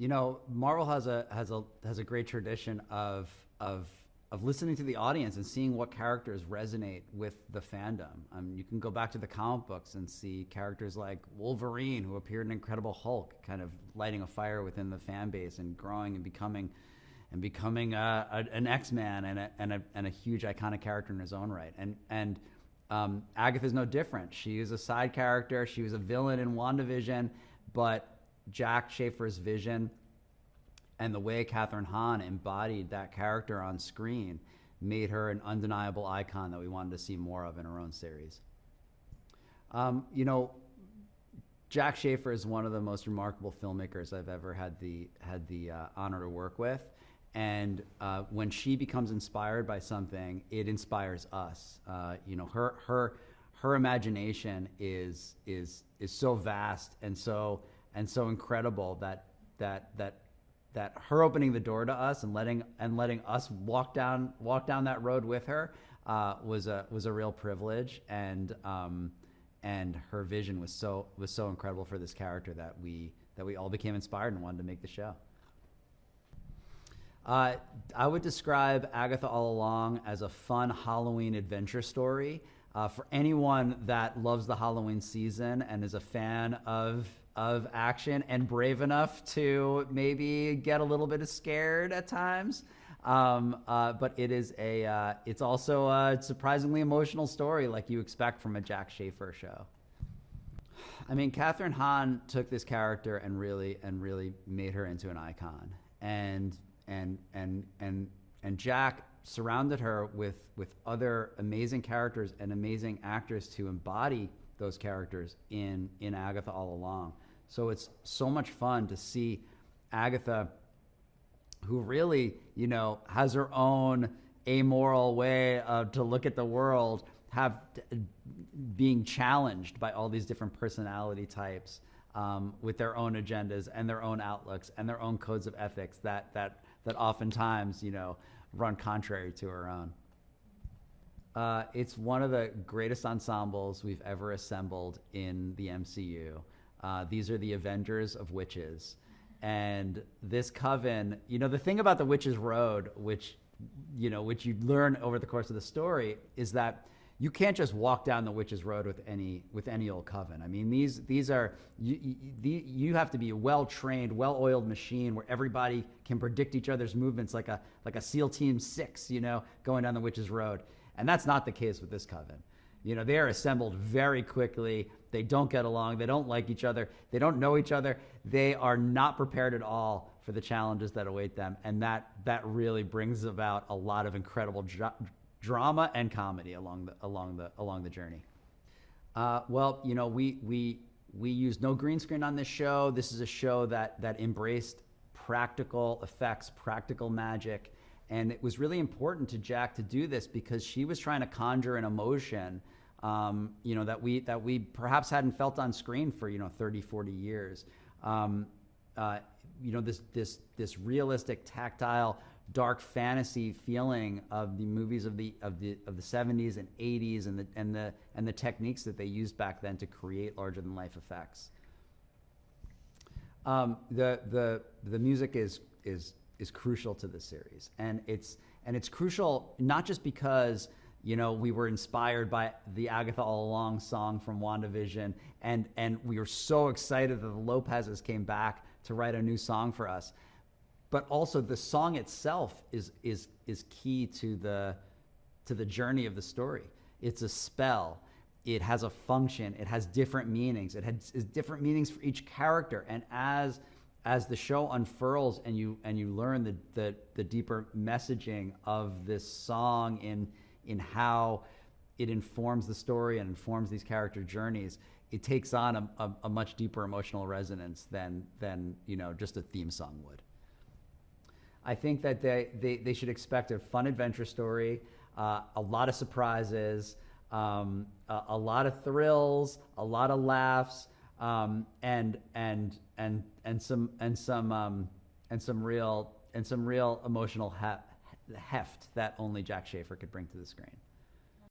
Marvel has a great tradition of listening to the audience and seeing what characters resonate with the fandom. You can go back to the comic books and see characters like Wolverine, who appeared in Incredible Hulk, kind of lighting a fire within the fan base and growing and becoming an X-Man and a huge iconic character in his own right. And Agatha's no different. She is a side character. She was a villain in WandaVision, but Jack Schaefer's vision and the way Kathryn Hahn embodied that character on screen made her an undeniable icon that we wanted to see more of in her own series. Jack Schaefer is one of the most remarkable filmmakers I've ever had the honor to work with. And when she becomes inspired by something, it inspires us. Her imagination is so vast and so incredible that her opening the door to us and letting us walk down that road with her was a real privilege, and her vision was so incredible for this character that we all became inspired and wanted to make the show. I would describe Agatha All Along as a fun Halloween adventure story for anyone that loves the Halloween season and is a fan of action and brave enough to maybe get a little bit scared at times. But it's also a surprisingly emotional story like you expect from a Jack Schaefer show. I mean, Kathryn Hahn took this character and really made her into an icon. And Jack surrounded her with other amazing characters and amazing actors to embody those characters in Agatha All Along. So it's so much fun to see Agatha, who really, has her own amoral way to look at the world, being challenged by all these different personality types with their own agendas and their own outlooks and their own codes of ethics that oftentimes, run contrary to her own. It's one of the greatest ensembles we've ever assembled in the MCU. These are the Avengers of witches. And this coven, the thing about the Witch's Road, which you learn over the course of the story, is that you can't just walk down the Witch's Road with any old coven. I mean, these are you have to be a well-trained, well-oiled machine where everybody can predict each other's movements like a SEAL Team 6, going down the Witch's Road. And that's not the case with this coven. They are assembled very quickly. They don't get along. They don't like each other. They don't know each other. They are not prepared at all for the challenges that await them. And that really brings about a lot of incredible drama and comedy along the journey. We used no green screen on this show. This is a show that embraced practical effects, practical magic. And it was really important to Jack to do this because she was trying to conjure an emotion, that we perhaps hadn't felt on screen for 30, 40 years. This realistic, tactile, dark fantasy feeling of the movies of the 70s and 80s and the techniques that they used back then to create larger than life effects. The music is crucial to this series, and it's crucial not just because we were inspired by the Agatha All Along song from WandaVision, and we were so excited that the Lopez's came back to write a new song for us, but also the song itself is key to the journey of the story. It's a spell. It has a function. It has different meanings. It has different meanings for each character, and as the show unfurls and you learn the deeper messaging of this song in how it informs the story and informs these character journeys, it takes on a much deeper emotional resonance than just a theme song would. I think that they should expect a fun adventure story, a lot of surprises, a lot of thrills, a lot of laughs, and some real emotional heft that only Jack Schaefer could bring to the screen.